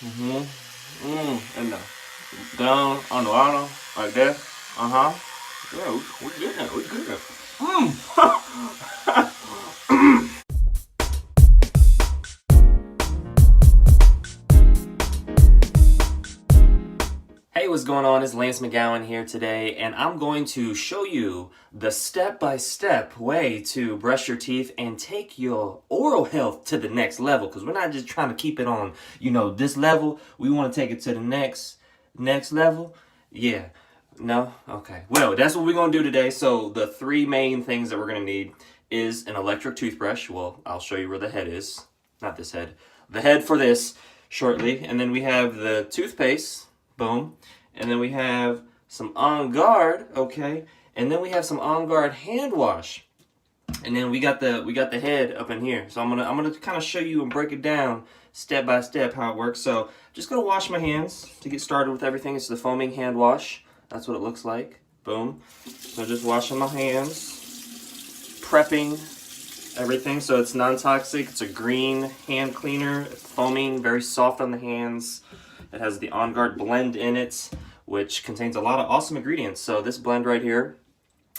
And down on the bottom, like that. Yeah, we getting it. We getting it. Hey, what's going on? It's Lance McGowan here today, and I'm going to show you the step-by-step way to brush your teeth and take your oral health to the next level. Because we're not just trying to keep it on, this level. We want to take it to the next level. Yeah. No? Okay. Well, that's what we're going to do today. So the three main things that we're going to need is an electric toothbrush. Well, I'll show you where the head is. Not this head. The head for this shortly. And then we have the toothpaste. Boom. And then we have some On Guard, okay? And then we have some On Guard hand wash. And then we got the head up in here. So I'm gonna kind of show you and break it down step by step how it works. So just gonna wash my hands to get started with everything. It's the foaming hand wash. That's what it looks like. Boom. So just washing my hands, prepping everything so it's non-toxic. It's a green hand cleaner. It's foaming, very soft on the hands. It has the On Guard blend in it, which contains a lot of awesome ingredients. So this blend right here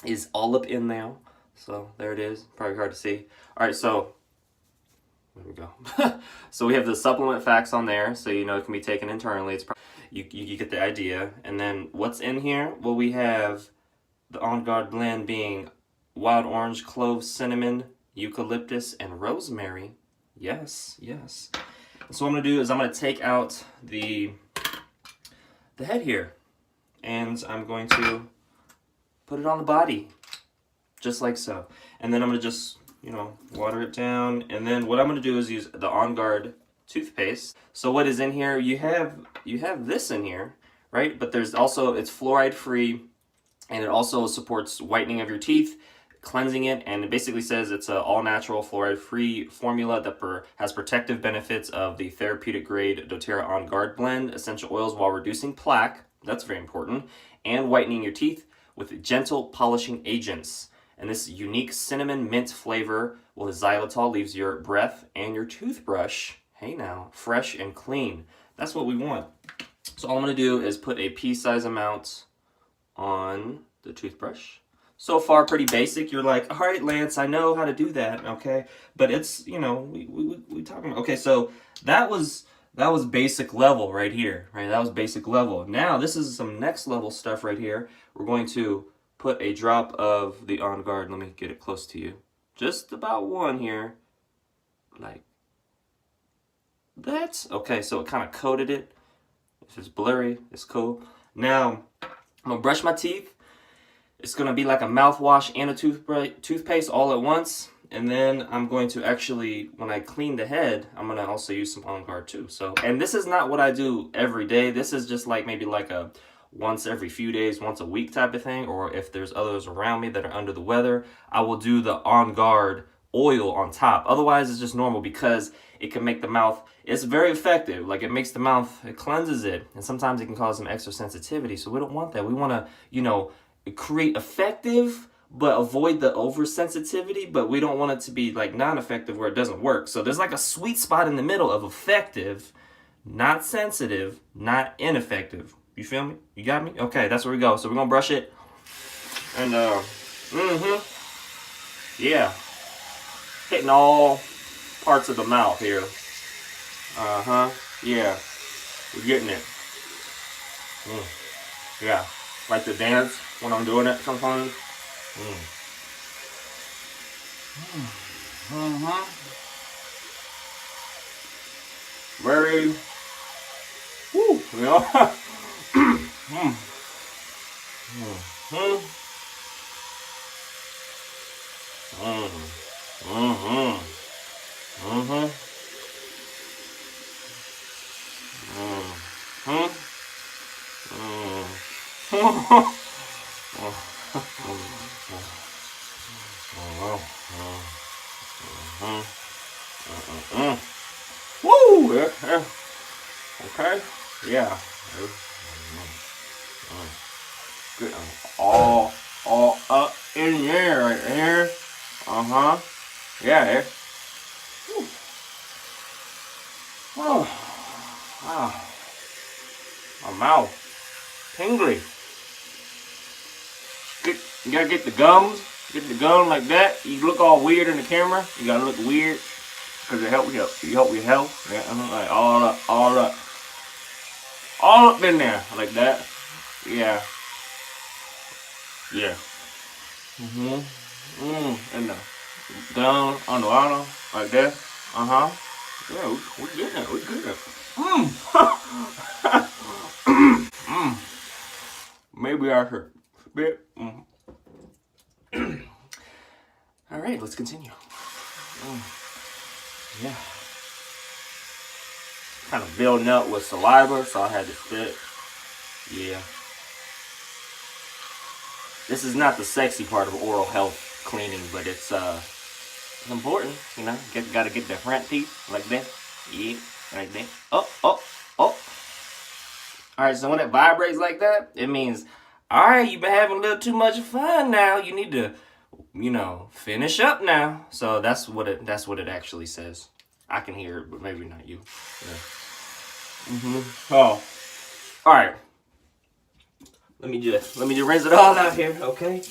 is all up in there. So there it is. Probably hard to see. All right, so there we go. So we have the supplement facts on there, so it can be taken internally. It's you get the idea. And then what's in here? Well, we have the On Guard blend being wild orange, clove, cinnamon, eucalyptus, and rosemary. Yes, yes. So what I'm going to do is I'm going to take out the head here, and I'm going to put it on the body, just like so. And then I'm going to just, water it down. And then what I'm going to do is use the On Guard toothpaste. So what is in here? You have this in here, right? But there's also, it's fluoride free, and it also supports whitening of your teeth, cleansing it, and it basically says it's an all-natural fluoride-free formula that has protective benefits of the therapeutic-grade doTERRA On Guard blend essential oils while reducing plaque, that's very important, and whitening your teeth with gentle polishing agents. And this unique cinnamon mint flavor, well, the xylitol leaves your breath and your toothbrush, hey now, fresh and clean. That's what we want. So all I'm going to do is put a pea-size amount on the toothbrush. So far, pretty basic. You're like, all right, Lance, I know how to do that, okay? But it's, we talking about, okay, so that was basic level right here, right? That was basic level. Now, this is some next level stuff right here. We're going to put a drop of the On Guard. Let me get it close to you. Just about one here. Like that. Okay, so it kind of coated it. If it's blurry, it's cool. Now, I'm going to brush my teeth. It's going to be like a mouthwash and a toothpaste all at once. And then I'm going to actually, when I clean the head, I'm going to also use some On Guard too. So, and this is not what I do every day. This is just like maybe like a once every few days, once a week type of thing. Or if there's others around me that are under the weather, I will do the On Guard oil on top. Otherwise, it's just normal because it can make the mouth, it's very effective. Like it makes the mouth, it cleanses it. And sometimes it can cause some extra sensitivity. So we don't want that. We want to, create effective but avoid the oversensitivity, but we don't want it to be like non-effective where it doesn't work. So there's like a sweet spot in the middle of effective, not sensitive, not ineffective. You feel me? You got me? Okay, that's where we go. So we're gonna brush it and yeah, hitting all parts of the mouth here. Yeah, we're getting it. Yeah, like the dance when I'm doing it sometimes. Very, Woo! Yeah, yeah. Okay. Yeah. Good. All up in there, right there. Yeah. Oh. Ah, my mouth. Tingly. You gotta get the gums. Get the gum like that. You look all weird in the camera. You gotta look weird. Because it helps your health. Yeah, like all up in there. Like that. Yeah. Yeah. And the down on the bottom. Like that. Yeah, we getting it. We getting it. Maybe I should spit. All right, let's continue. Yeah. Kind of building up with saliva, so I had to spit. Yeah. This is not the sexy part of oral health cleaning, but it's important, you know. Gotta get the front teeth like that. Yeah, like that. Oh. All right, so when it vibrates like that, it means, all right, you've been having a little too much fun now. You need to, you know, finish up now. So that's what it actually says. I can hear it, but maybe not you. Yeah. Oh, all right. Let me just rinse it all out here, okay?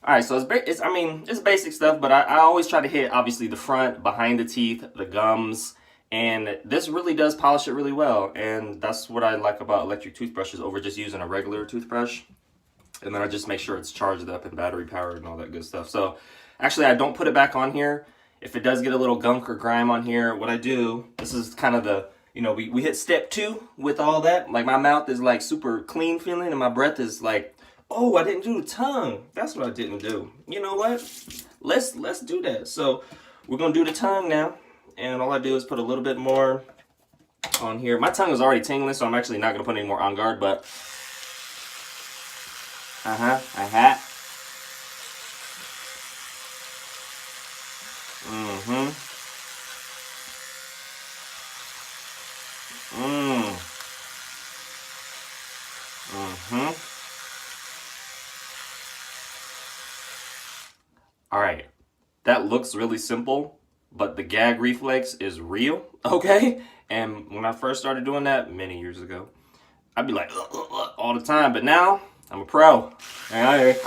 All right, so it's basic stuff, but I always try to hit obviously the front, behind the teeth, the gums, and this really does polish it really well. And that's what I like about electric toothbrushes over just using a regular toothbrush. And then I just make sure it's charged up and battery powered and all that good stuff. So actually, I don't put it back on here. If it does get a little gunk or grime on here, what I do, this is kind of the, you know, we hit step 2 with all that. Like my mouth is like super clean feeling and my breath is like, oh, I didn't do the tongue. That's what I didn't do. You know what? Let's do that. So we're going to do the tongue now. And all I do is put a little bit more on here. My tongue is already tingling, so I'm actually not going to put any more on guard, but All right. That looks really simple, but the gag reflex is real, okay? And when I first started doing that many years ago, I'd be like, all the time. But now, I'm a pro. And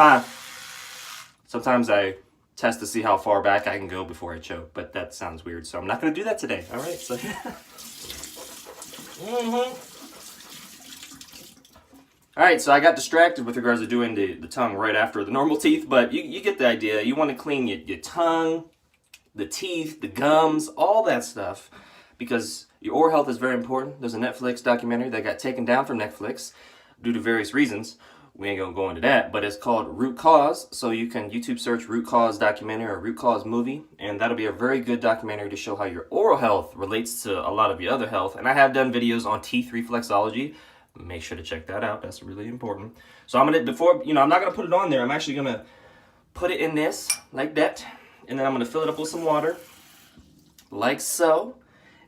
sometimes I test to see how far back I can go before I choke, but that sounds weird, so I'm not going to do that today. All right, so All right, so I got distracted with regards to doing the tongue right after the normal teeth, but you get the idea. You want to clean your tongue, the teeth, the gums, all that stuff, because your oral health is very important. There's a Netflix documentary that got taken down from Netflix due to various reasons. We ain't gonna go into that, but it's called Root Cause. So you can YouTube search Root Cause documentary or Root Cause movie, and that'll be a very good documentary to show how your oral health relates to a lot of your other health. And I have done videos on teeth reflexology. Make sure to check that out. That's really important. So I'm gonna, before, I'm not gonna put it on there. I'm actually gonna put it in this like that, and then I'm gonna fill it up with some water, like so.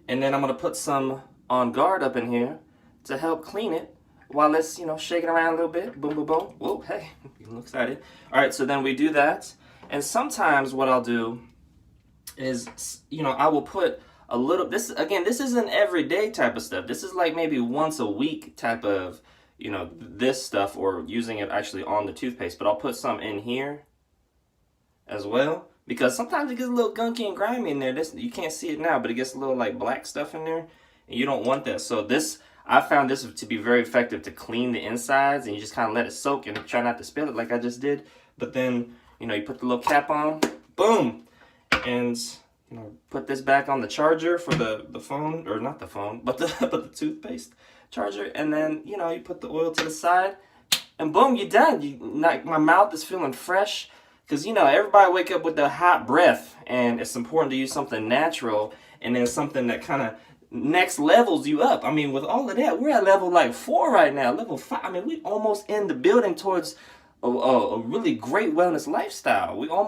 And then I'm gonna put some On Guard up in here to help clean it while it's, shaking around a little bit. Boom, boom, boom. Whoa, hey, you look excited. All right, so then we do that. And sometimes what I'll do is, I will put a little, this isn't everyday type of stuff. This is like maybe once a week type of, this stuff, or using it actually on the toothpaste. But I'll put some in here as well, because sometimes it gets a little gunky and grimy in there. You can't see it now, but it gets a little like black stuff in there, and you don't want that. So I found this to be very effective to clean the insides, and you just kind of let it soak and try not to spill it like I just did. But then, you put the little cap on, boom, and put this back on the charger for the phone, or not the phone, but the toothpaste charger, and then you put the oil to the side, and boom, you're done. My mouth is feeling fresh, because everybody wake up with the hot breath, and it's important to use something natural, and then something that kind of next levels you up. I mean, with all of that, we're at level like 4 right now, level 5. I mean, we almost in the building towards a really great wellness lifestyle. All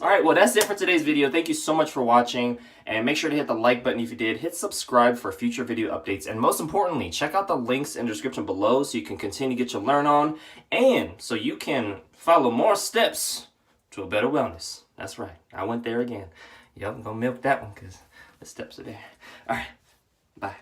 right, well, that's it for today's video. Thank you so much for watching, and make sure to hit the like button if you did. Hit subscribe for future video updates, and most importantly, check out the links in the description below so you can continue to get your learn on, and so you can follow more steps to a better wellness. That's right, I went there again. Yep, I'm gonna milk that one because the steps are there. All right, bye.